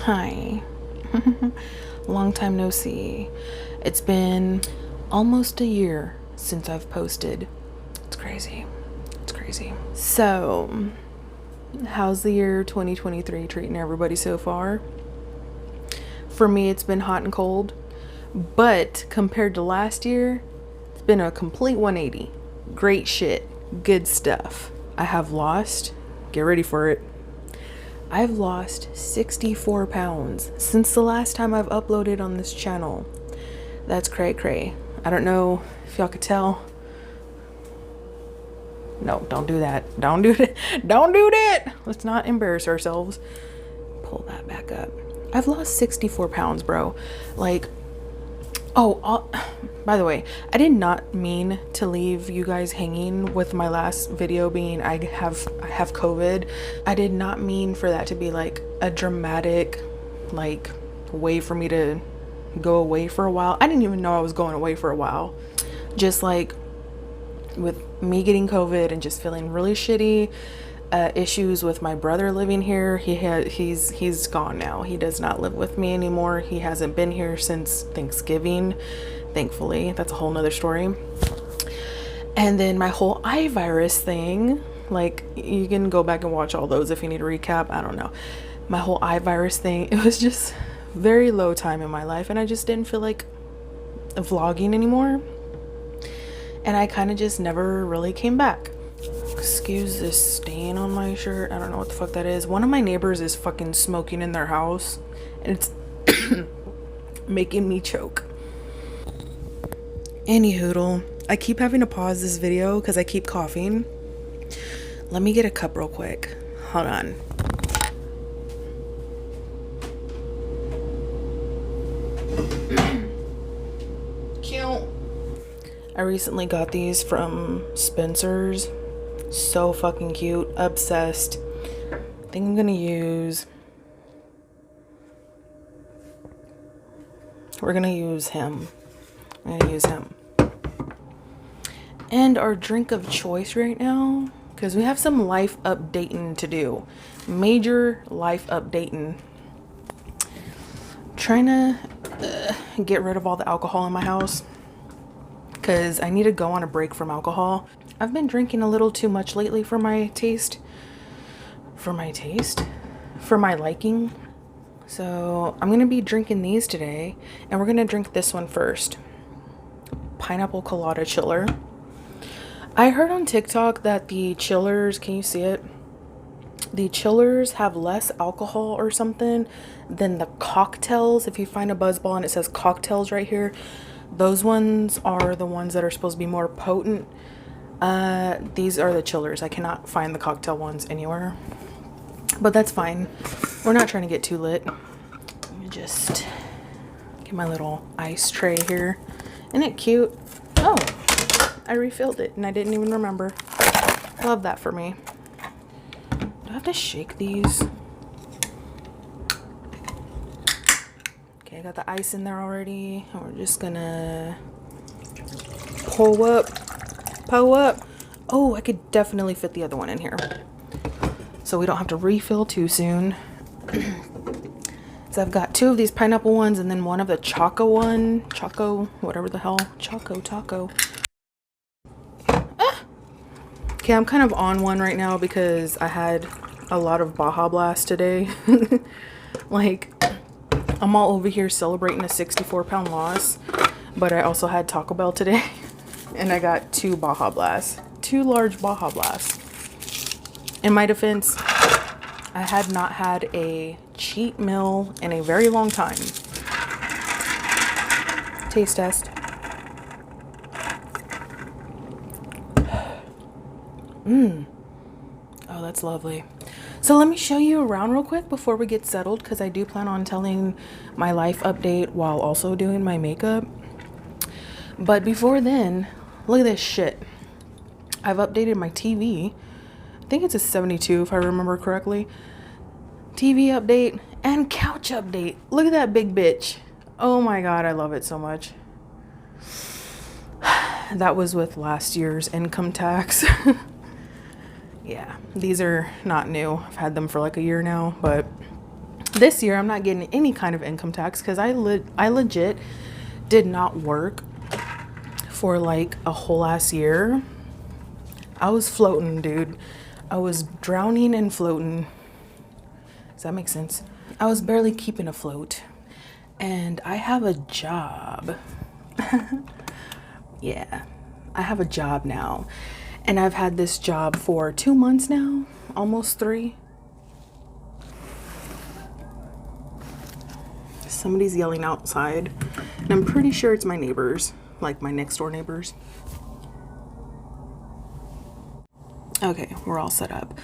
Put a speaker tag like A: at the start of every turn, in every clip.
A: Hi. Long time no see. It's been almost a year since I've posted. It's crazy. It's crazy. So, how's the year 2023 treating everybody so far? For me, it's been hot and cold. But compared to last year, it's been a complete 180. Great shit. Good stuff. I have lost, get ready for it, I've lost 64 pounds since the last time I've uploaded on this channel. That's cray cray. I don't know if y'all could tell. No, don't do that. Don't do that. Don't do that. Let's not embarrass ourselves. Pull that back up. I've lost 64 pounds, bro. Like, by the way, I did not mean to leave you guys hanging with my last video being I have COVID. I did not mean for that to be like a dramatic like way for me to go away for a while. I didn't even know I was going away for a while. Just like with me getting COVID and just feeling really shitty. Issues with my brother living here. He's gone now. He does not live with me anymore. He hasn't been here since Thanksgiving, thankfully. That's a whole nother story. And then my whole iVirus thing, like, you can go back and watch all those if you need a recap. I don't know. My whole iVirus thing, it was just very low time in my life, and I just didn't feel like vlogging anymore. And I kind of just never really came back. Excuse this stain on my shirt. I don't know what the fuck that is. One of my neighbors is fucking smoking in their house, and it's making me choke. Anyhoodle, I keep having to pause this video because I keep coughing. Let me get a cup real quick. Hold on. Cute. I recently got these from Spencer's. So fucking cute. Obsessed. I think I'm gonna use... We're gonna use him. I'm gonna use him. And our drink of choice right now, because we have some life updating to do. Major life updating. Trying to get rid of all the alcohol in my house, because I need to go on a break from alcohol. I've been drinking a little too much lately for my taste. For my liking. So I'm gonna be drinking these today, and we're gonna drink this one first. Pineapple Colada Chiller. I heard on TikTok that the chillers, can you see it? The chillers have less alcohol or something than the cocktails. If you find a Buzzball and it says cocktails right here, those ones are the ones that are supposed to be more potent. These are the chillers. I cannot find the cocktail ones anywhere, but that's fine. We're not trying to get too lit. Let me just get my little ice tray here. Isn't it cute? Oh, I refilled it and I didn't even remember. Love that for me. Do I have to shake these? Okay, I got the ice in there already. And we're just gonna pull up. Oh, I could definitely fit the other one in here, so we don't have to refill too soon. So I've got two of these pineapple ones and then one of the choco whatever the hell, choco taco. Okay, I'm kind of on one right now because I had a lot of Baja Blast today. Like, I'm all over here celebrating a 64-pound loss, but I also had Taco Bell today. And I got two Baja Blasts. Two large Baja Blasts. In my defense, I had not had a cheat meal in a very long time. Taste test. Oh, that's lovely. So let me show you around real quick before we get settled, because I do plan on telling my life update while also doing my makeup. But before then, look at this shit. I've updated my TV. I think it's a 72 if I remember correctly. TV update and couch update. Look at that big bitch. Oh my god, I love it so much. That was with last year's income tax. Yeah, these are not new. I've had them for like a year now, but This year I'm not getting any kind of income tax because I legit did not work for like a whole ass year. I was floating, dude. I was drowning and floating. Does that make sense? I was barely keeping afloat. And I have a job. Yeah, I have a job now. And I've had this job for 2 months now, almost 3. Somebody's yelling outside. And I'm pretty sure it's my neighbors, like my next door neighbors. Okay, we're all set up.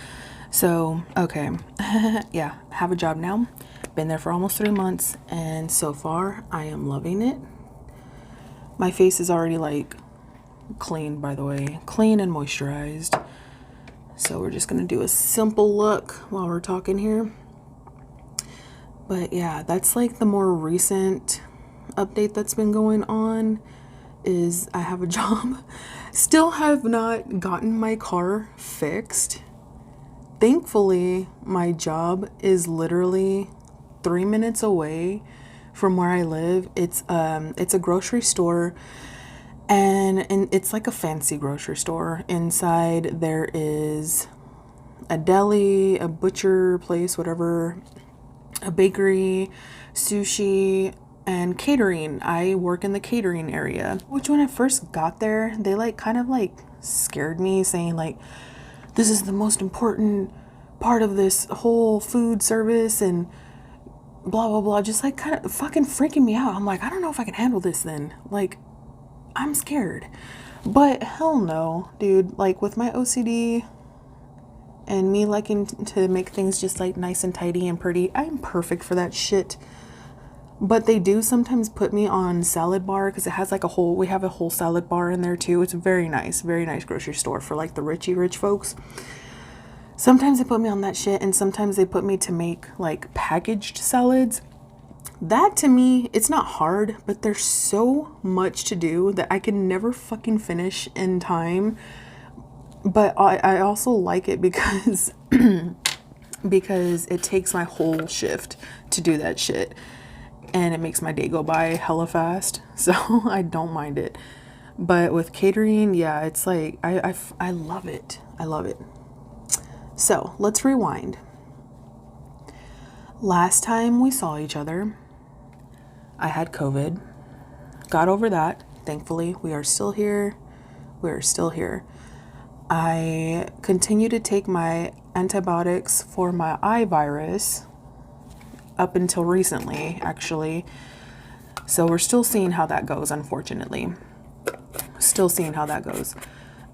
A: So, okay. Yeah, I have a job now. Been there for almost 3 months, and so far I am loving it. My face is already like clean, by the way, clean and moisturized. So we're just gonna do a simple look while we're talking here. But yeah, that's like the more recent update that's been going on, is I have a job. Still have not gotten my car fixed. Thankfully, my job is literally 3 minutes away from where I live. It's a grocery store, and it's like a fancy grocery store. Inside there is a deli, a butcher place, whatever, a bakery, sushi, and catering. I work in the catering area, which when I first got there, they like kind of like scared me, saying like, this is the most important part of this whole food service and blah, blah, blah. Just like kind of fucking freaking me out. I'm like, I don't know if I can handle this then. Like, I'm scared. But hell no, dude. Like with my OCD and me liking to make things just like nice and tidy and pretty, I'm perfect for that shit. But they do sometimes put me on salad bar because it has like we have a whole salad bar in there too. It's very nice grocery store for like the rich folks. Sometimes they put me on that shit, and sometimes they put me to make like packaged salads. That to me, it's not hard, but there's so much to do that I can never fucking finish in time. But I also like it because because it takes my whole shift to do that shit. And it makes my day go by hella fast. So I don't mind it. But with catering, yeah, it's like, I love it. I love it. So let's rewind. Last time we saw each other, I had COVID. Got over that. Thankfully, we are still here. We're still here. I continue to take my antibiotics for my eye virus up until recently, actually. So we're still seeing how that goes, unfortunately. Still seeing how that goes.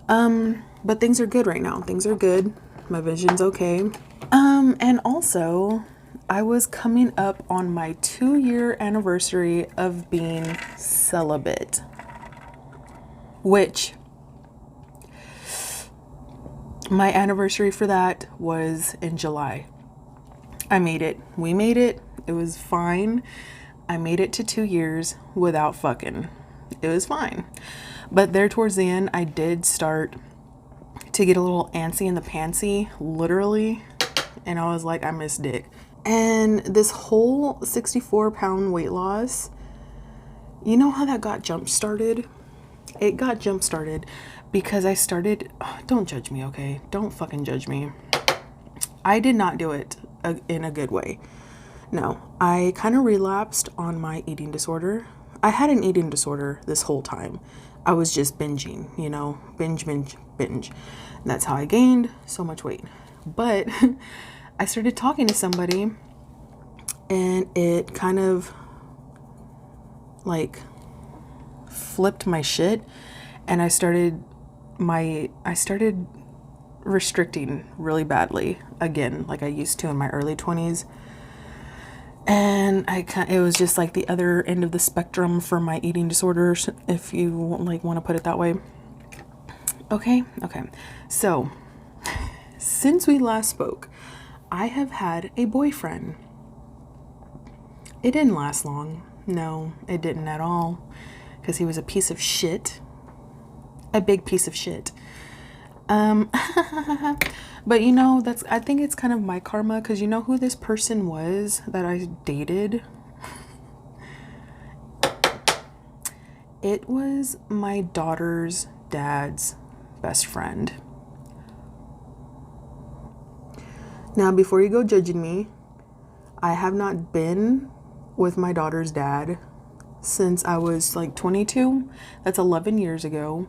A: But things are good right now. Things are good. My vision's okay. And also, I was coming up on my 2-year anniversary of being celibate, which my anniversary for that was in July. I made it. We made it. It was fine. I made it to 2 years without fucking. It was fine. But there towards the end, I did start to get a little antsy in the pantsy, literally. And I was like, I miss dick. And this whole 64-pound weight loss, you know how that got jump started? It got jump started because I started, don't judge me, okay? Don't fucking judge me. I did not do it in a good way. No, I kind of relapsed on my eating disorder. I had an eating disorder this whole time. I was just binging, you know, binge. And that's how I gained so much weight. But I started talking to somebody, and it kind of like flipped my shit, and I started restricting really badly again, like I used to in my early 20s. And it was just like the other end of the spectrum for my eating disorders, if you like want to put it that way. Okay. So, since we last spoke, I have had a boyfriend. It didn't last long. No, it didn't at all, because he was a piece of shit. A big piece of shit. Um, but you know, I think it's kind of my karma, because you know who this person was that I dated? It was my daughter's dad's best friend. Now, before you go judging me, I have not been with my daughter's dad since I was like 22. That's 11 years ago.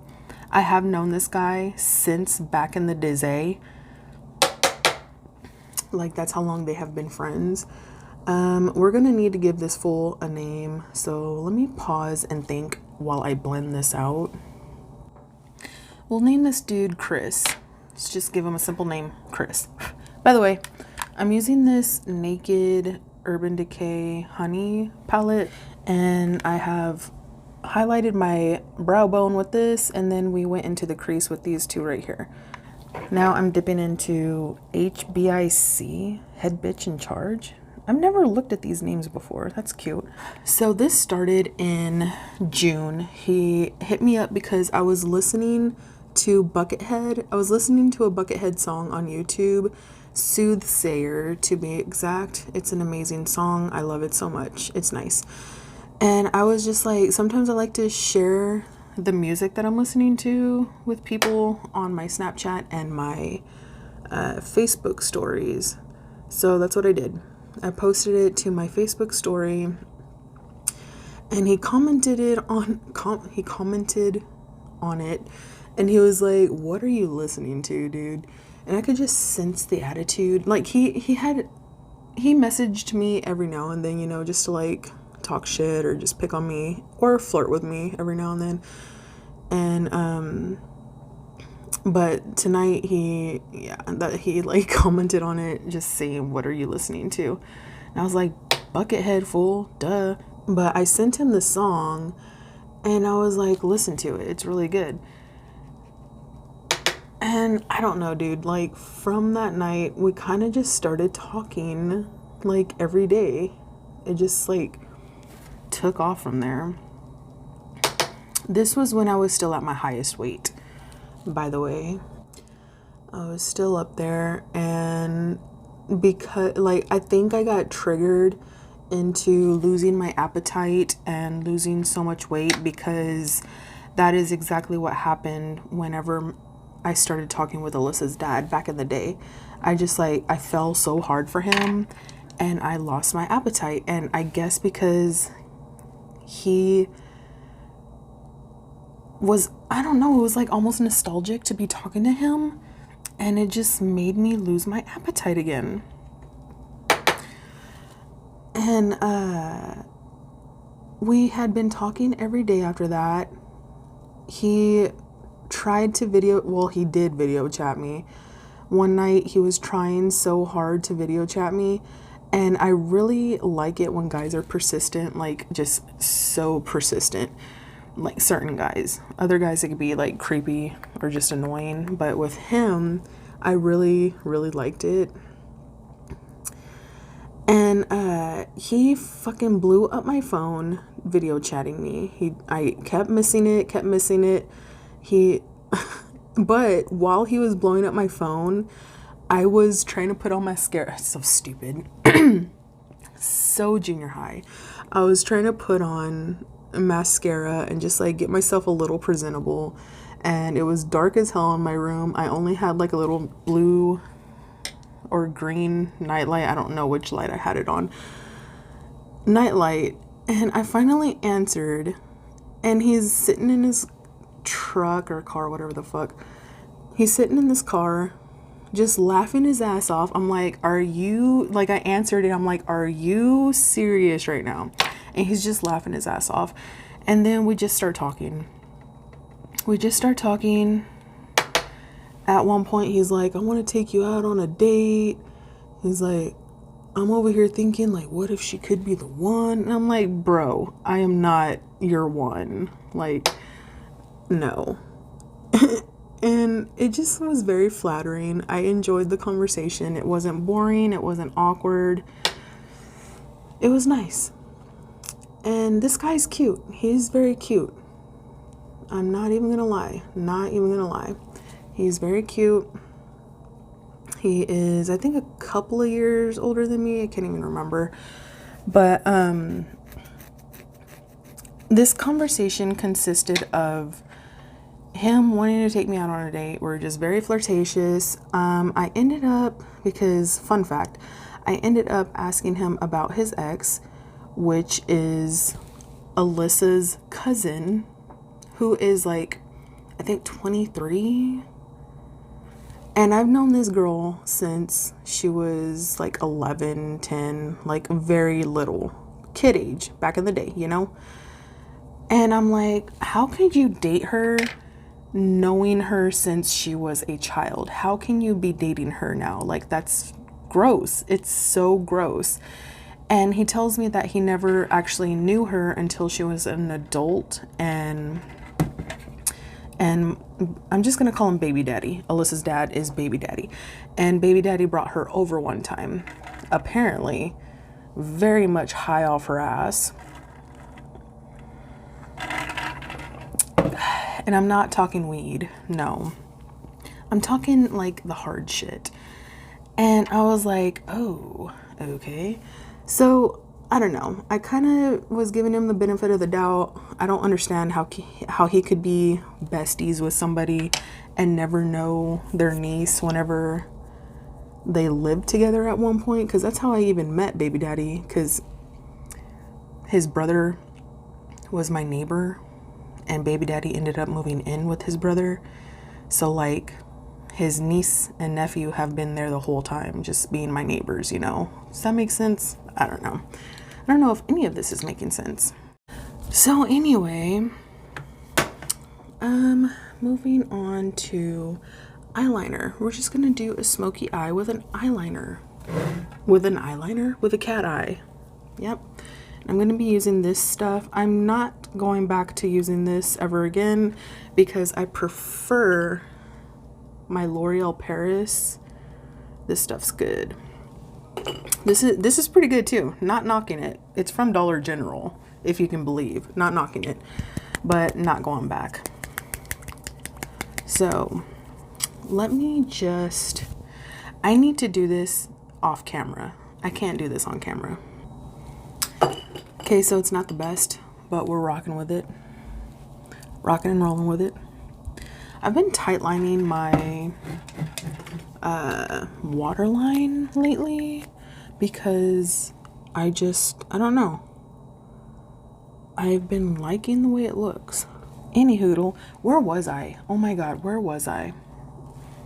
A: I have known this guy since back in the day. Like, that's how long they have been friends. We're gonna need to give this fool a name, so let me pause and think while I blend this out. We'll name this dude Chris. Let's just give him a simple name, Chris. By the way, I'm using this Naked Urban Decay Honey palette, and I have highlighted my brow bone with this, and then we went into the crease with these two right here. Now I'm dipping into HBIC, Head Bitch in Charge. I've never looked at these names before. That's cute. So this started in June. He hit me up because I was listening to Buckethead. I was listening to a Buckethead song on YouTube, Soothsayer to be exact. It's an amazing song. I love it so much. It's nice. And I was just like, sometimes I like to share the music that I'm listening to with people on my Snapchat and my Facebook stories. So that's what I did. I posted it to my Facebook story, and he commented on it, and he was like, "What are you listening to, dude?" And I could just sense the attitude. Like, he messaged me every now and then, you know, just to like talk shit or just pick on me or flirt with me every now and then. And but tonight he like commented on it, just saying, "What are you listening to?" And I was like, "Buckethead, fool, duh." But I sent him the song, and I was like, "Listen to it. It's really good." And I don't know, dude, like, from that night, we kind of just started talking, like, every day. It just, like, took off from there. This was when I was still at my highest weight, by the way. I was still up there, and because, like, I think I got triggered into losing my appetite and losing so much weight, because that is exactly what happened whenever I started talking with Alyssa's dad back in the day. I fell so hard for him, and I lost my appetite. And I guess because he was, I don't know, it was like almost nostalgic to be talking to him, and it just made me lose my appetite again. And we had been talking every day after that. He did video chat me. One night he was trying so hard to video chat me, and I really like it when guys are persistent, like just so persistent. Like certain guys. Other guys, it could be like creepy or just annoying, but with him, I really, really liked it. And he fucking blew up my phone video chatting me. I kept missing it. But while he was blowing up my phone, I was trying to put on mascara. So stupid. So junior high. I was trying to put on mascara and just like get myself a little presentable, and it was dark as hell in my room. I only had like a little blue or green nightlight. I don't know which light I had it on. Nightlight. And I finally answered, and he's sitting in his truck or car, whatever the fuck. He's sitting in this car just laughing his ass off. I'm like, I answered it. I'm like, "Are you serious right now?" And he's just laughing his ass off. And then we just start talking. At one point, he's like, "I want to take you out on a date." He's like, "I'm over here thinking, like, what if she could be the one?" And I'm like, "Bro, I am not your one. Like, no." And it just was very flattering. I enjoyed the conversation. It wasn't boring. It wasn't awkward. It was nice. And this guy's cute. He's very cute. I'm not even gonna lie. He's very cute. He is, I think, a couple of years older than me. I can't even remember. But this conversation consisted of him wanting to take me out on a date. We're just very flirtatious. I ended up, because fun fact, I ended up asking him about his ex, which is Alyssa's cousin, who is like, I think 23. And I've known this girl since she was like 11, 10, like very little, kid age, back in the day, you know? And I'm like, how could you date her knowing her since she was a child? How can you be dating her now? Like, that's gross. It's so gross. And he tells me that he never actually knew her until she was an adult, and I'm just gonna call him Baby Daddy. Alyssa's dad is Baby Daddy. And Baby Daddy brought her over one time, apparently very much high off her ass. And I'm not talking weed, no. I'm talking like the hard shit. And I was like, oh, okay. So, I don't know. I kind of was giving him the benefit of the doubt. I don't understand how he could be besties with somebody and never know their niece whenever they lived together at one point. Because that's how I even met Baby Daddy. Because his brother was my neighbor. And Baby Daddy ended up moving in with his brother. So, like, his niece and nephew have been there the whole time, just being my neighbors, you know. Does that make sense? I don't know. I don't know if any of this is making sense. So anyway, moving on to eyeliner. We're just gonna do a smoky eye with an eyeliner. With a cat eye. Yep. I'm gonna be using this stuff. I'm not going back to using this ever again because I prefer my L'Oreal Paris. This stuff's good. This is pretty good too. Not knocking it. It's from Dollar General, if you can believe. Not knocking it, but not going back. So let me just, I need to do this off camera. I can't do this on camera. Okay, so it's not the best, but we're rocking with it. Rocking and rolling with it. I've been tightlining my waterline lately because I don't know. I've been liking the way it looks. Anywho, where was I? Oh my god, where was I?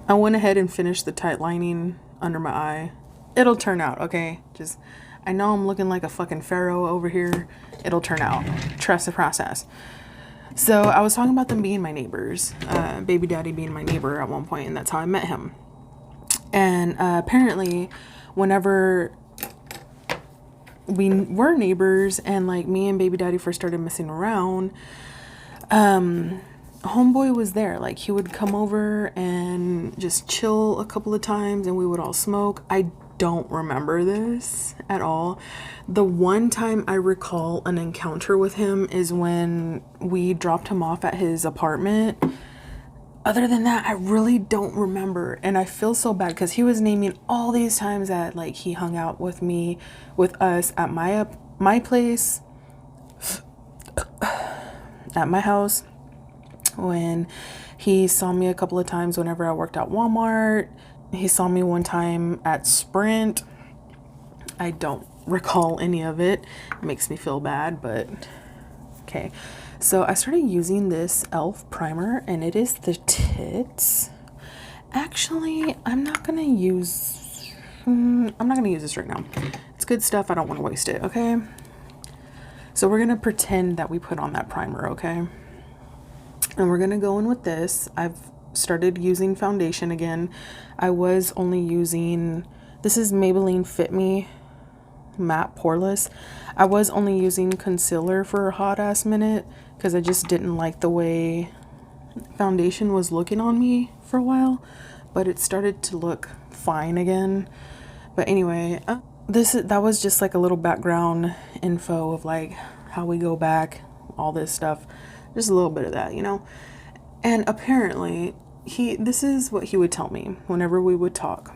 A: I went ahead and finished the tightlining under my eye. It'll turn out, okay? Just, I know I'm looking like a fucking pharaoh over here. It'll turn out. Trust the process. So I was talking about them being my neighbors, Baby Daddy being my neighbor at one point, and that's how I met him. And apparently, whenever we were neighbors and like me and Baby Daddy first started messing around, homeboy was there. Like, he would come over and just chill a couple of times and we would all smoke. I don't remember this at all. The one time I recall an encounter with him is when we dropped him off at his apartment. Other than that, I really don't remember. And I feel so bad because he was naming all these times that like he hung out with us at my place, at my house, when he saw me a couple of times whenever I worked at Walmart. He saw me one time at Sprint. I don't recall any of it. It makes me feel bad, but okay. So I started using this e.l.f. primer, and it is the Tits. Actually, I'm not gonna use this right now. It's good stuff. I don't want to waste it, okay? So we're gonna pretend that we put on that primer, okay? And we're gonna go in with this. I've started using foundation again. I was only using, this is Maybelline Fit Me Matte Poreless. I was only using concealer for a hot ass minute because I just didn't like the way foundation was looking on me for a while, but it started to look fine again. But anyway, that was just like a little background info of like how we go back, all this stuff, just a little bit of that, you know. And apparently this is what he would tell me whenever we would talk.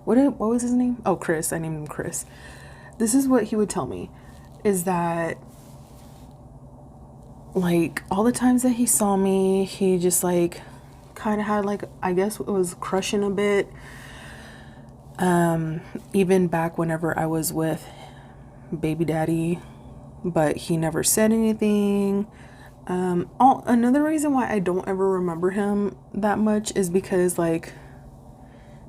A: What was his name? Oh, Chris. I named him Chris. This is what he would tell me, is that, like, all the times that he saw me, he just, like, kind of had, like, I guess it was crushing a bit. Even back whenever I was with baby daddy, but he never said anything. Another reason why I don't ever remember him that much is because, like,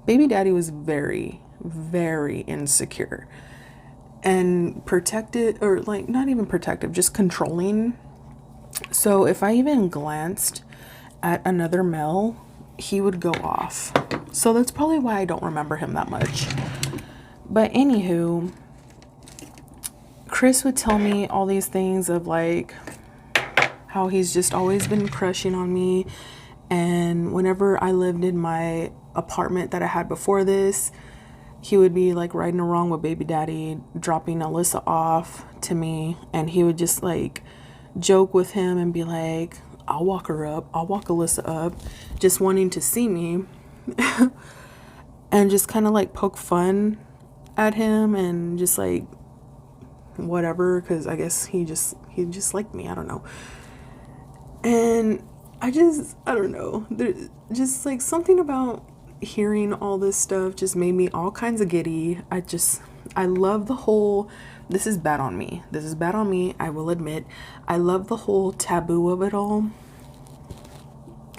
A: baby daddy was very, very insecure and protected, or, like, not even protective, just controlling. So if I even glanced at another male, he would go off. So that's probably why I don't remember him that much. But anywho, Chris would tell me all these things of, like, how he's just always been crushing on me. And whenever I lived in my apartment that I had before this, he would be, like, riding along with baby daddy, dropping Alyssa off to me, and he would just, like, joke with him and be like, I'll walk her up, I'll walk Alyssa up, just wanting to see me. And just kind of, like, poke fun at him and just, like, whatever, because I guess he just liked me, I don't know. And I don't know, there's just, like, something about hearing all this stuff just made me all kinds of giddy. I love the whole, this is bad on me, I will admit. I love the whole taboo of it all.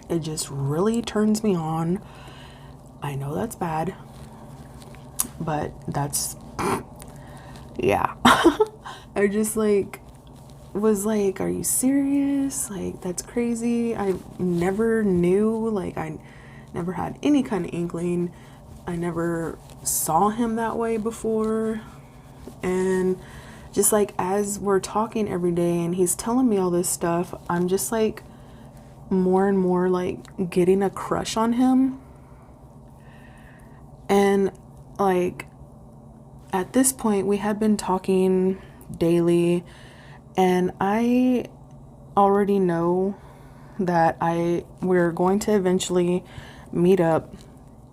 A: It just really turns me on. I know that's bad, but that's, yeah. I just, like, was like, are you serious? Like, that's crazy. I never knew, like, I never had any kind of inkling. I never saw him that way before. And just, like, as we're talking every day and he's telling me all this stuff, I'm just, like, more and more, like, getting a crush on him. And, like, at this point, we had been talking daily, and I already know that we're going to eventually meet up,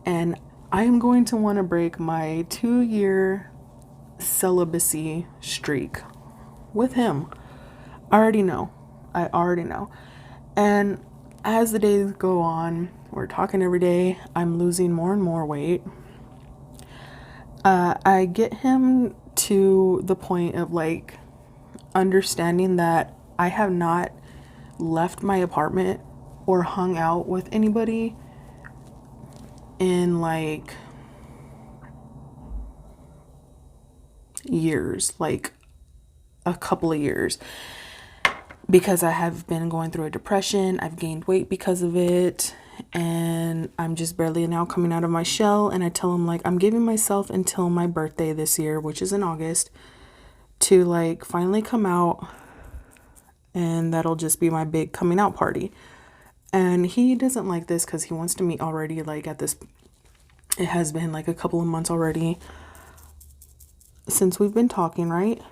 A: and I am going to want to break my 2-year celibacy streak with him. I already know. And as the days go on, we're talking every day, I'm losing more and more weight. I get him to the point of, like, understanding that I have not left my apartment or hung out with anybody in, like, years, like a couple of years, because I have been going through a depression. I've gained weight because of it, and I'm just barely now coming out of my shell. And I tell him, like, I'm giving myself until my birthday this year, which is in August, to, like, finally come out, and that'll just be my big coming out party. And he doesn't like this because he wants to meet already, like, at this, it has been like a couple of months already since we've been talking, right?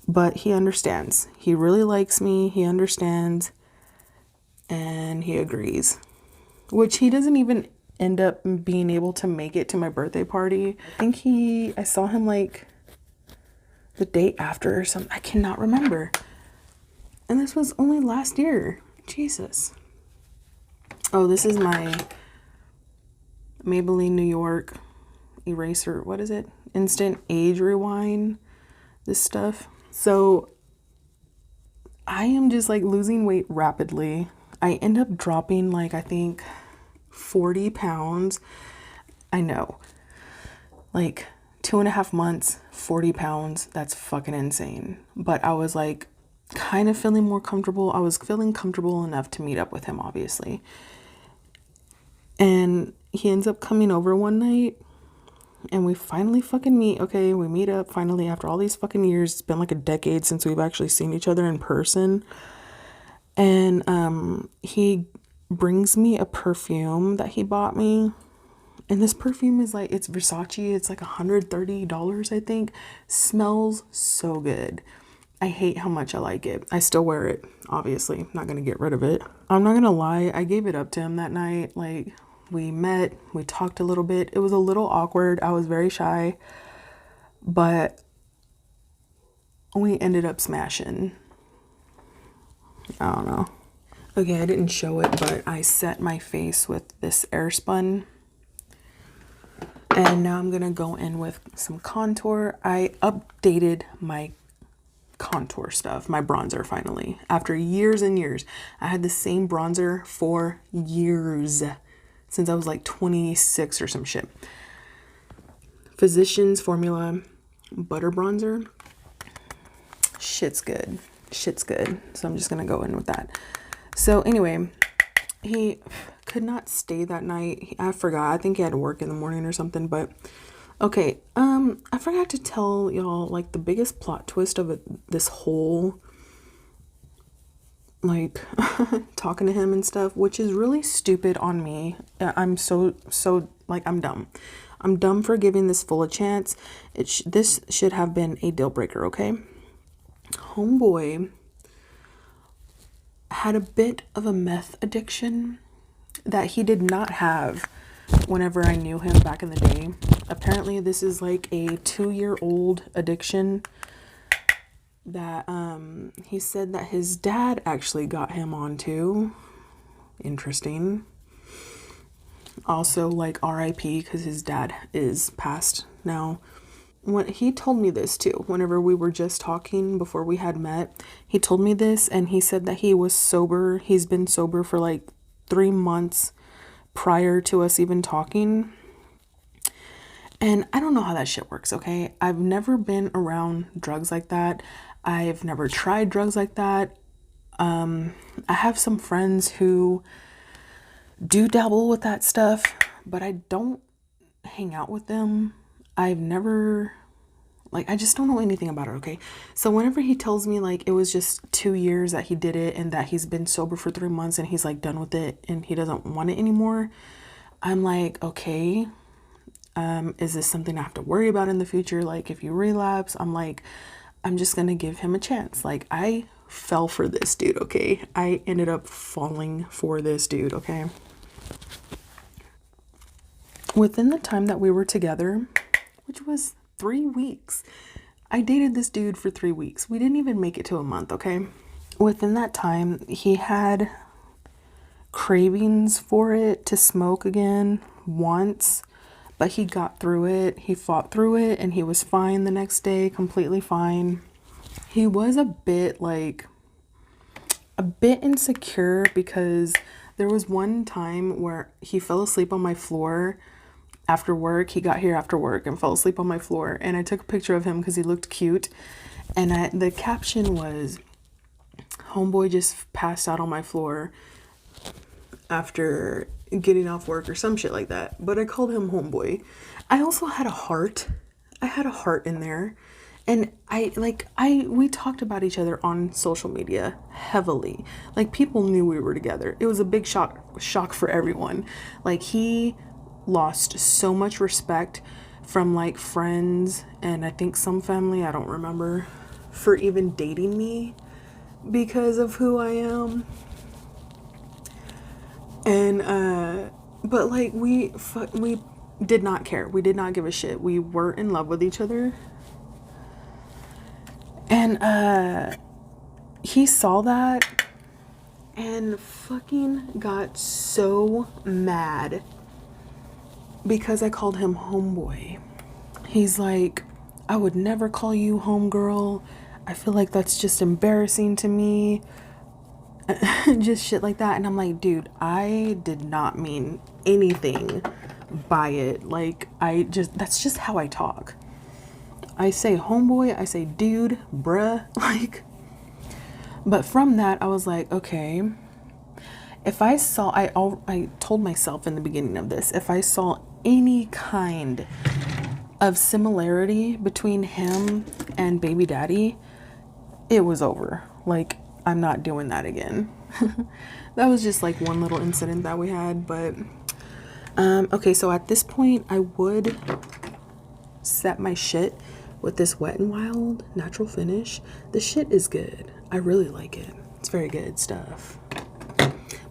A: But he understands. He really likes me. He understands. And he agrees. Which he doesn't even end up being able to make it to my birthday party. I think I saw him, like, the day after or something. I cannot remember. And this was only last year. Jesus. Oh, this is my Maybelline New York eraser. What is it? Instant age rewind. This stuff. So I am just, like, losing weight rapidly. I end up dropping, like, I think 40 pounds. I know. Like, 2.5 months, 40 pounds. That's fucking insane. But I was, like, kind of feeling more comfortable. I was feeling comfortable enough to meet up with him, obviously. And he ends up coming over one night, and we finally fucking meet. Okay, we meet up finally after all these fucking years. It's been like a decade since we've actually seen each other in person. And he brings me a perfume that he bought me. And this perfume is, like, it's Versace. It's like $130, I think. Smells so good. I hate how much I like it. I still wear it, obviously. Not gonna get rid of it. I'm not gonna lie, I gave it up to him that night. Like, we met, we talked a little bit. It was a little awkward. I was very shy, but we ended up smashing. I don't know. Okay, I didn't show it, but I set my face with this Airspun. And now I'm gonna go in with some contour. I updated my contour stuff, my bronzer finally. After years and years. I had the same bronzer for years. Since I was like 26 or some shit. Physicians Formula Butter Bronzer. Shit's good. Shit's good. So I'm just gonna go in with that. So anyway, he could not stay that night. I forgot. I think he had to work in the morning or something, but okay. I forgot to tell y'all like the biggest plot twist of this whole like talking to him and stuff, which is really stupid on me. I'm so like I'm dumb. I'm dumb for giving this full a chance. This should have been a deal breaker, okay? Homeboy had a bit of a meth addiction that he did not have whenever I knew him back in the day. Apparently this is like a 2-year-old addiction that he said that his dad actually got him onto. Interesting. Also like RIP because his dad is passed now. When he told me this too, whenever we were just talking before we had met, he told me this and he said that he was sober. He's been sober for like 3 months prior to us even talking. And I don't know how that shit works, okay? I've never been around drugs like that. I've never tried drugs like that. I have some friends who do dabble with that stuff, but I don't hang out with them. I've never, like, I just don't know anything about it, okay? So whenever he tells me, like, it was just 2 years that he did it and that he's been sober for 3 months and he's, like, done with it and he doesn't want it anymore, I'm like, okay, is this something I have to worry about in the future? Like, if you relapse, I'm like, I'm just gonna give him a chance. Like, I fell for this dude, okay? I ended up falling for this dude, okay? Within the time that we were together, which was 3 weeks, I dated this dude for 3 weeks. We didn't even make it to a month, okay? Within that time, he had cravings for it to smoke again once, but he got through it. He fought through it and he was fine the next day, completely fine. He was a bit insecure because there was one time where he fell asleep on my floor after work. He got here after work and fell asleep on my floor, and I took a picture of him because he looked cute, and the caption was, homeboy just passed out on my floor after getting off work or some shit like that, but I called him homeboy. I also had a heart. I had a heart in there, and we talked about each other on social media heavily. Like, people knew we were together. It was a big shock for everyone. Like, he lost so much respect from like friends and I think some family, I don't remember, for even dating me because of who I am. And but like we did not care. We did not give a shit. We were in love with each other. And he saw that and fucking got so mad because I called him homeboy. He's like, I would never call you homegirl. I feel like that's just embarrassing to me. Just shit like that. And I'm like, dude, I did not mean anything by it. Like, that's just how I talk. I say homeboy, I say dude, bruh, like. But from that, I was like, okay, if I saw, I told myself in the beginning of this, if I saw any kind of similarity between him and baby daddy, it was over. Like, I'm not doing that again. That was just like one little incident that we had. But okay, so at this point I would set my shit, with this Wet n Wild natural finish. The shit is good. I really like it. It's very good stuff.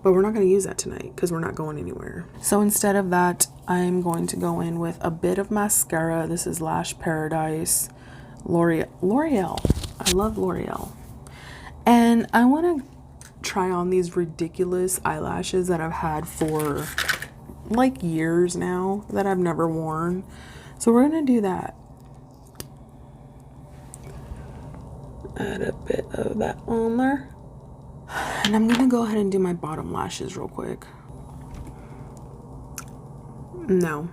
A: But we're not going to use that tonight because we're not going anywhere. So instead of that, I'm going to go in with a bit of mascara. This is Lash Paradise L'Oreal. I love L'Oreal. And I want to try on these ridiculous eyelashes that I've had for like years now that I've never worn. So we're going to do that. Add a bit of that on there. And I'm gonna go ahead and do my bottom lashes real quick. No,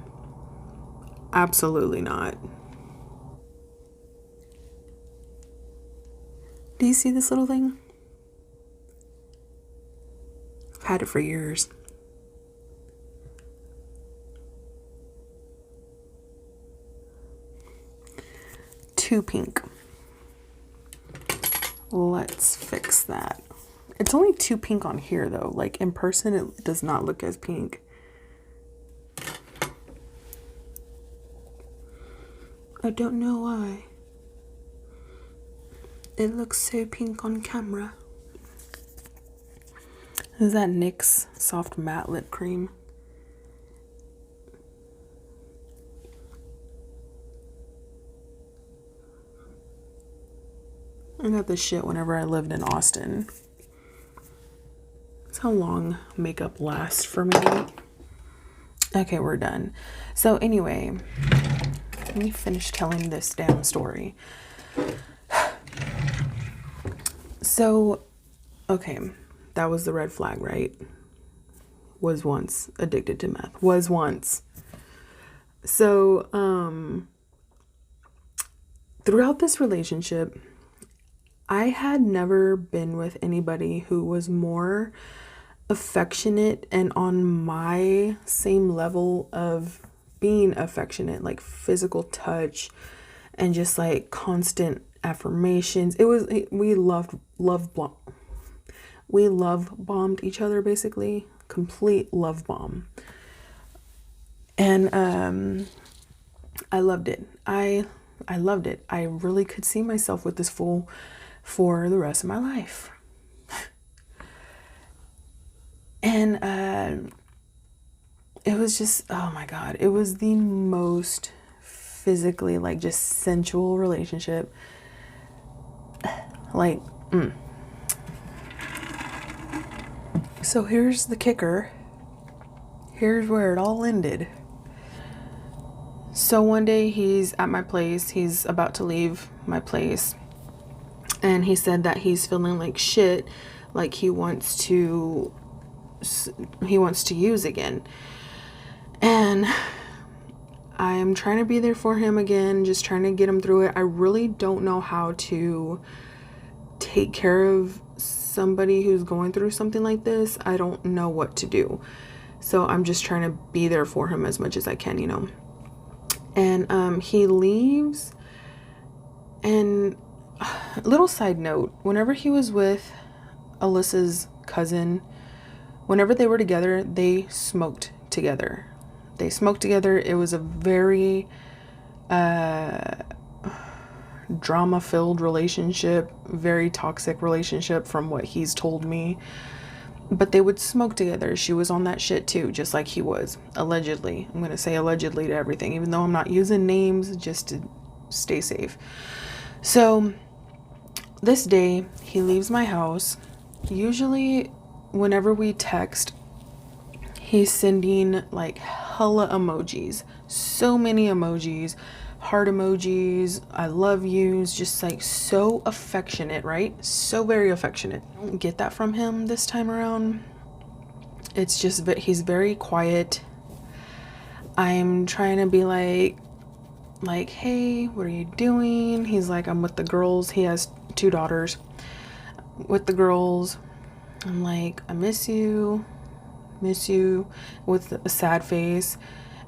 A: absolutely not. Do you see this little thing? I've had it for years. Too pink. Let's fix that. It's only too pink on here though. Like in person, it does not look as pink. I don't know why. It looks so pink on camera. Is that NYX Soft Matte Lip Cream? I got this shit whenever I lived in Austin. That's how long makeup lasts for me. Okay, we're done. So anyway, let me finish telling this damn story. So, okay, that was the red flag, right? Was once addicted to meth. Was once. So, throughout this relationship, I had never been with anybody who was more affectionate and on my same level of being affectionate, like physical touch and just like constant affirmations. We love bombed each other, basically. Complete love bomb. And I loved it. I loved it. I really could see myself with this fool for the rest of my life. And it was just, oh my God, it was the most physically, like, just sensual relationship. Like, So here's the kicker. Here's where it all ended. So one day he's at my place. He's about to leave my place. And he said that he's feeling like shit, like he wants to use again. And I'm trying to be there for him again, just trying to get him through it. I really don't know how to take care of somebody who's going through something like this. I don't know what to do. So I'm just trying to be there for him as much as I can, you know. And he leaves. And little side note, whenever he was with Alyssa's cousin, whenever they were together, they smoked together. It was a very drama-filled relationship, very toxic relationship from what he's told me. But they would smoke together. She was on that shit too, just like he was. Allegedly. I'm going to say allegedly to everything, even though I'm not using names, just to stay safe. So this day, he leaves my house. Usually, whenever we text, he's sending like hella emojis. So many emojis. Heart emojis. I love yous. Just like so affectionate, right? So very affectionate. I don't get that from him this time around. It's just that he's very quiet. I'm trying to be like, hey, what are you doing? He's like, I'm with the girls. He has 2 daughters. With the girls. I'm like, I miss you with a sad face.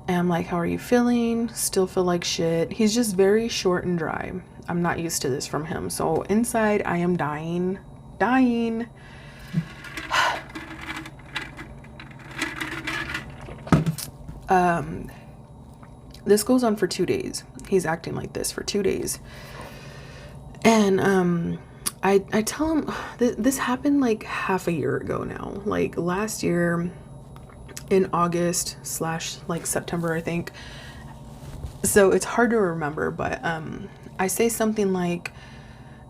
A: And I'm like, how are you feeling? Still feel like shit. He's just very short and dry. I'm not used to this from him. So inside I am dying. This goes on for 2 days. He's acting like this for 2 days. And I tell him this happened like half a year ago now, like last year in August slash like September, I think. So it's hard to remember, but I say something like,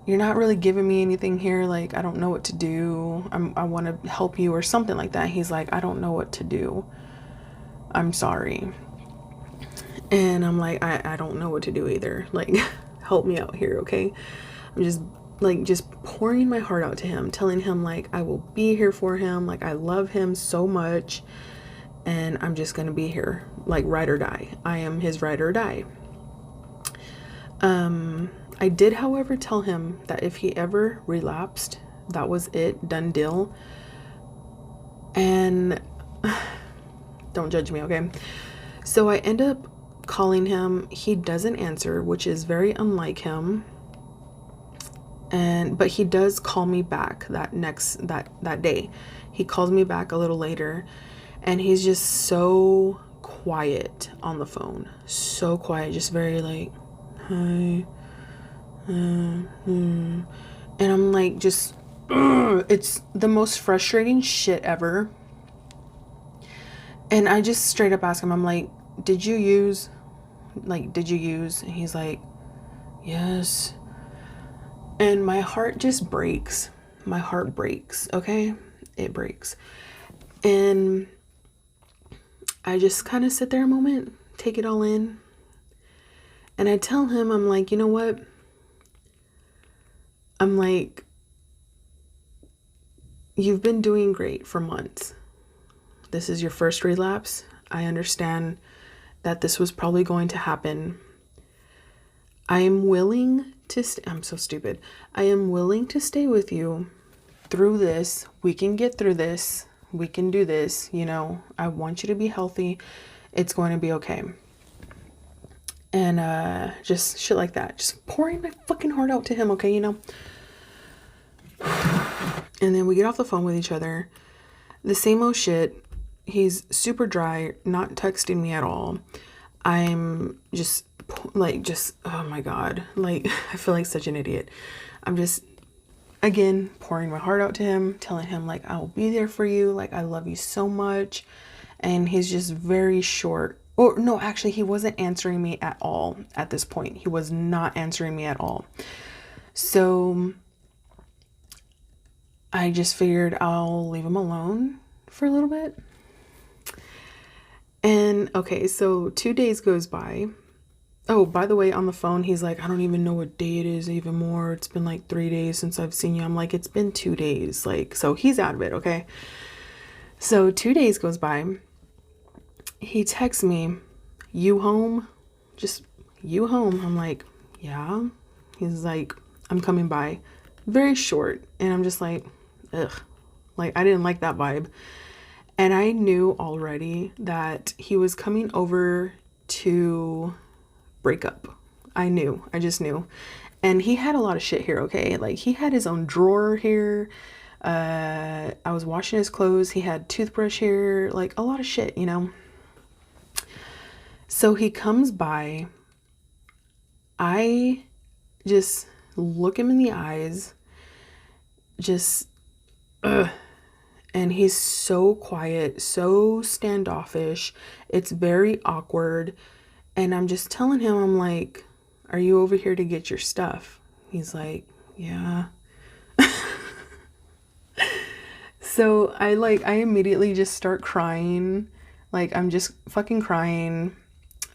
A: you're not really giving me anything here, like I don't know what to do, I want to help you or something like that. He's like, I don't know what to do, I'm sorry. And I'm like, I don't know what to do either, like help me out here, okay? I'm just pouring my heart out to him, telling him like I will be here for him, like I love him so much, and I'm just gonna be here, like ride or die. I am his ride or die. I did, however, tell him that if he ever relapsed, that was it, done deal. And don't judge me, okay? So I end up calling him. He doesn't answer, which is very unlike him. But he does call me back that day. He calls me back a little later, and he's just so quiet on the phone. So quiet, just very like, hi. And I'm like, just it's the most frustrating shit ever. And I just straight up ask him, I'm like, did you use? And he's like, yes. And my heart just breaks. My heart breaks, okay? It breaks. And I just kind of sit there a moment, take it all in. And I tell him, I'm like, you know what? I'm like, you've been doing great for months. This is your first relapse. I understand that this was probably going to happen. I am willing to I'm so stupid. I am willing to stay with you through this. We can get through this. We can do this. You know, I want you to be healthy. It's going to be okay. And just shit like that. Just pouring my fucking heart out to him, okay, you know? And then we get off the phone with each other. The same old shit. He's super dry, not texting me at all. I'm just oh my God. Like, I feel like such an idiot. I'm just, again, pouring my heart out to him, telling him like, I'll be there for you. Like, I love you so much. And he's just very short. Or no, actually, he wasn't answering me at all at this point. He was not answering me at all. So I just figured I'll leave him alone for a little bit. And okay, so 2 days goes by. Oh, by the way, on the phone, he's like, I don't even know what day it is even more. It's been like 3 days since I've seen you. I'm like, it's been 2 days. Like, so he's out of it, okay? So 2 days goes by. He texts me, you home? Just, you home? I'm like, yeah. He's like, I'm coming by. Very short. And I'm just like, ugh. Like, I didn't like that vibe. And I knew already that he was coming over to break up. I just knew. And he had a lot of shit here, okay? Like, he had his own drawer here. I was washing his clothes. He had toothbrush here, like a lot of shit, you know? So he comes by. I just look him in the eyes. Just, and he's so quiet, so standoffish. It's very awkward. And I'm just telling him, I'm like, are you over here to get your stuff? He's like, yeah. So I immediately just start crying. Like, I'm just fucking crying.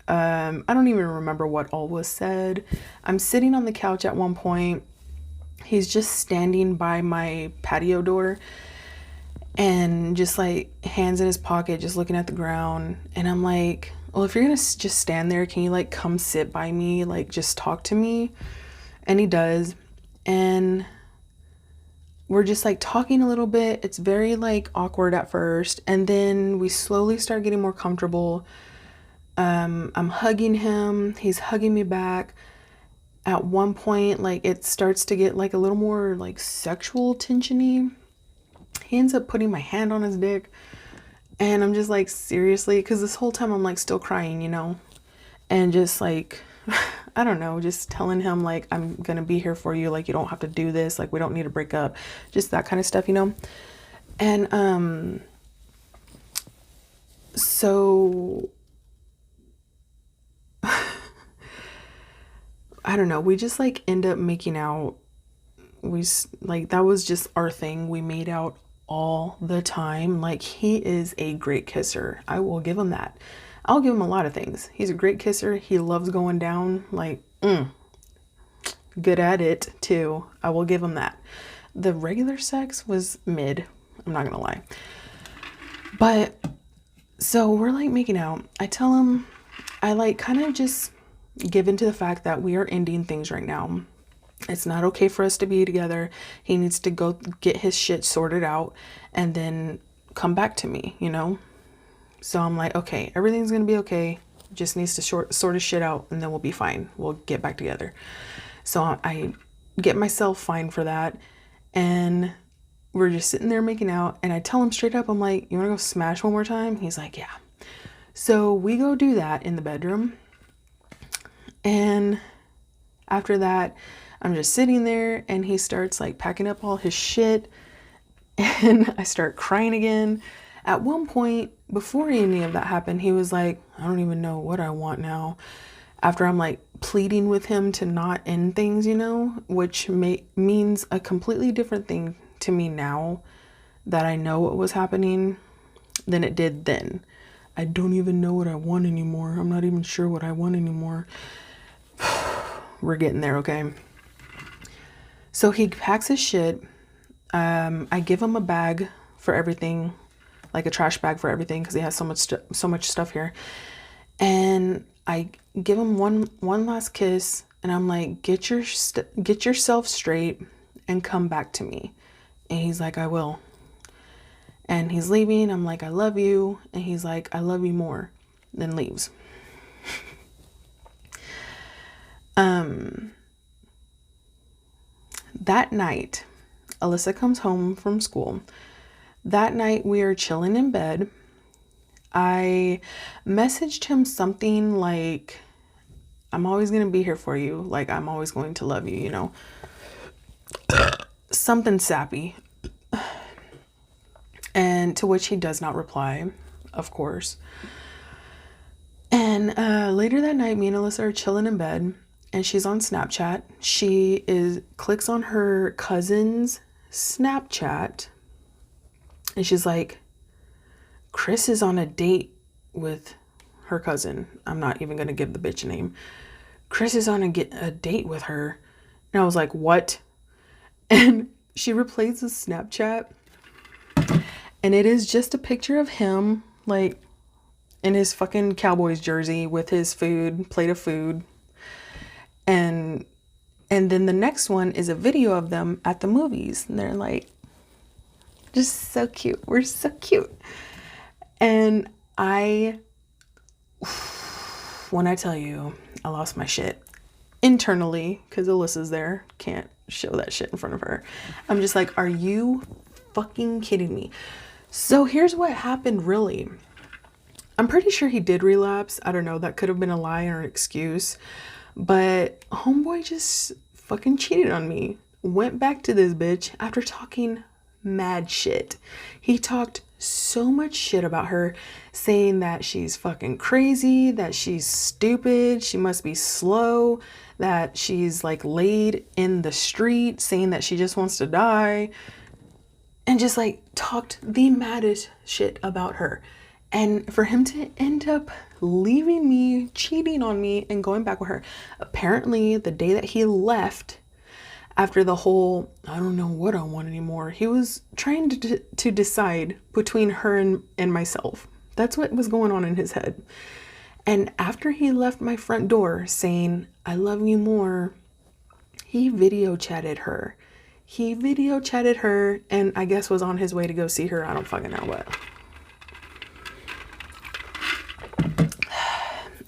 A: I don't even remember what all was said. I'm sitting on the couch at one point. He's just standing by my patio door and just like hands in his pocket, just looking at the ground. And I'm like, well, if you're gonna just stand there, can you like come sit by me, like just talk to me? And he does. And we're just like talking a little bit. It's very like awkward at first, and then we slowly start getting more comfortable. I'm hugging him, he's hugging me back. At one point, like, it starts to get like a little more like sexual tensiony. He ends up putting my hand on his dick, and I'm just like, seriously? Because this whole time I'm like still crying, you know? and just like, I don't know, just telling him like, I'm gonna be here for you, like you don't have to do this, like we don't need to break up, just that kind of stuff, you know. And so I don't know, we just like end up making out. Like, that was just our thing. We made out all the time. Like, he is a great kisser. I will give him that. I'll give him a lot of things. He's a great kisser. He loves going down. Like, good at it too. I will give him that. The regular sex was mid. I'm not gonna lie. But so we're like making out. I tell him, I like kind of just give into the fact that we are ending things right now. It's not okay for us to be together. He needs to go get his shit sorted out and then come back to me, you know? So I'm like, okay, everything's gonna be okay. Just needs to sort his shit out and then we'll be fine. We'll get back together. So I get myself fine for that. And we're just sitting there making out. And I tell him straight up, I'm like, you wanna go smash one more time? He's like, yeah. So we go do that in the bedroom. And after that, I'm just sitting there and he starts like packing up all his shit and I start crying again. At one point, before any of that happened, he was like, I don't even know what I want now. After I'm like pleading with him to not end things, you know, which means a completely different thing to me now that I know what was happening than it did then. I don't even know what I want anymore. I'm not even sure what I want anymore. We're getting there, okay? So he packs his shit. I give him a bag for everything, like a trash bag for everything, because he has so much stuff here. And I give him one last kiss, and I'm like, get yourself straight and come back to me. And he's like, I will. And he's leaving. I'm like, I love you. And he's like, I love you more. Then leaves. That night, Alyssa comes home from school. That night, we are chilling in bed. I messaged him something like, I'm always going to be here for you. Like, I'm always going to love you, you know. Something sappy. And to which he does not reply, of course. And later that night, me and Alyssa are chilling in bed. And she's on Snapchat. She clicks on her cousin's Snapchat. And she's like, Chris is on a date with her cousin. I'm not even going to give the bitch a name. Chris is on a date with her. And I was like, what? And she replays the Snapchat. And it is just a picture of him, like, in his fucking Cowboys jersey with his plate of food. And then the next one is a video of them at the movies. And they're like, just so cute. We're so cute. And when I tell you, I lost my shit internally because Alyssa's there. Can't show that shit in front of her. I'm just like, are you fucking kidding me? So here's what happened really. I'm pretty sure he did relapse. I don't know. That could have been a lie or an excuse. But homeboy just fucking cheated on me. Went back to this bitch after talking mad shit. He talked so much shit about her, saying that she's fucking crazy, that she's stupid, she must be slow, that she's like laid in the street, saying that she just wants to die. And just like talked the maddest shit about her. And for him to end up leaving me, cheating on me, and going back with her. Apparently, the day that he left, after the whole, I don't know what I want anymore, he was trying to decide between her and myself. That's what was going on in his head. And after he left my front door saying, I love you more, he video chatted her. And I guess was on his way to go see her. I don't fucking know what.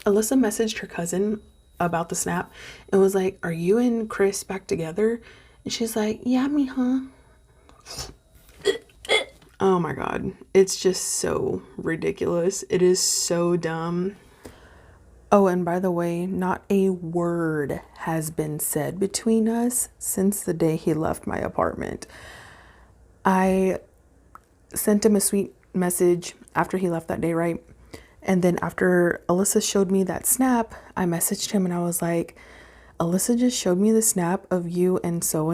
A: Alyssa messaged her cousin about the snap and was like, are you and Chris back together? And she's like, yeah, mija. Oh my God. It's just so ridiculous. It is so dumb. Oh, and by the way, not a word has been said between us since the day he left my apartment. I sent him a sweet message after he left that day, right? And then after Alyssa showed me that snap, I messaged him and I was like, Alyssa just showed me the snap of you and so,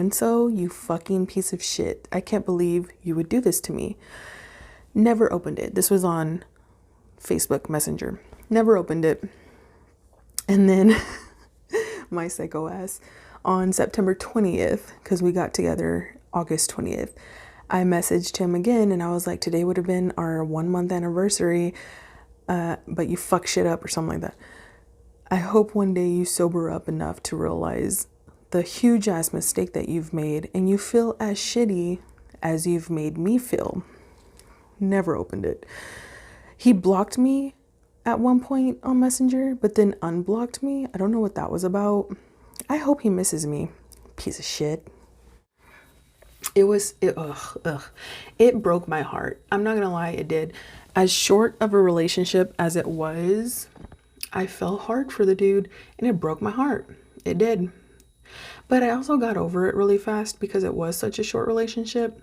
A: you fucking piece of shit. I can't believe you would do this to me. Never opened it. This was on Facebook Messenger. Never opened it. And then my psycho ass on September 20th, because we got together August 20th, I messaged him again and I was like, today would have been our 1 month anniversary, but you fuck shit up or something like that. I hope one day you sober up enough to realize the huge ass mistake that you've made and you feel as shitty as you've made me feel. Never opened it. He blocked me at one point on Messenger, but then unblocked me. I don't know what that was about. I hope he misses me. Piece of shit. It broke my heart. I'm not gonna lie, it did. As short of a relationship as it was, I fell hard for the dude and it broke my heart. It did. But I also got over it really fast because it was such a short relationship.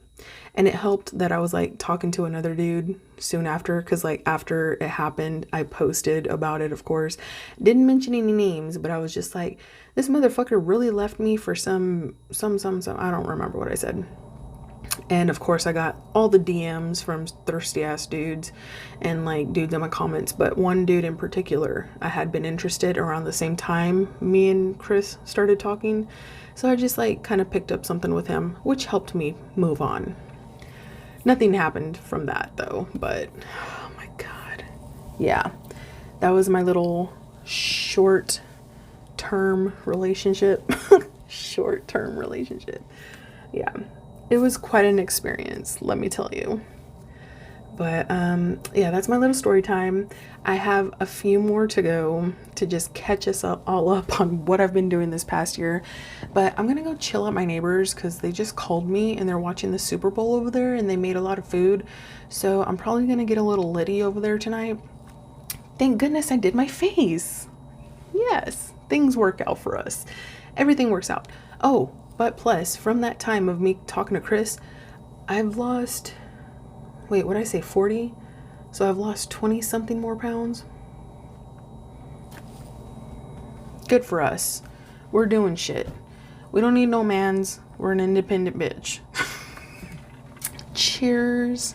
A: And it helped that I was like talking to another dude soon after, because like after it happened, I posted about it, of course. Didn't mention any names, but I was just like, this motherfucker really left me for some, I don't remember what I said. And of course I got all the DMs from thirsty ass dudes and like dudes in my comments, but one dude in particular, I had been interested around the same time me and Chris started talking. So I just like kind of picked up something with him, which helped me move on. Nothing happened from that though, but oh my God. Yeah, that was my little short-term relationship. Short-term relationship. Yeah. It was quite an experience, let me tell you. But yeah, that's my little story time. I have a few more to go to just catch us all up on what I've been doing this past year. But I'm gonna go chill at my neighbors because they just called me and they're watching the Super Bowl over there and they made a lot of food. So I'm probably gonna get a little litty over there tonight. Thank goodness I did my face. Yes, things work out for us. Everything works out. Oh, but plus, from that time of me talking to Chris, I've lost, wait, what did I say, 40? So I've lost 20 something more pounds. Good for us. We're doing shit. We don't need no mans. We're an independent bitch. Cheers.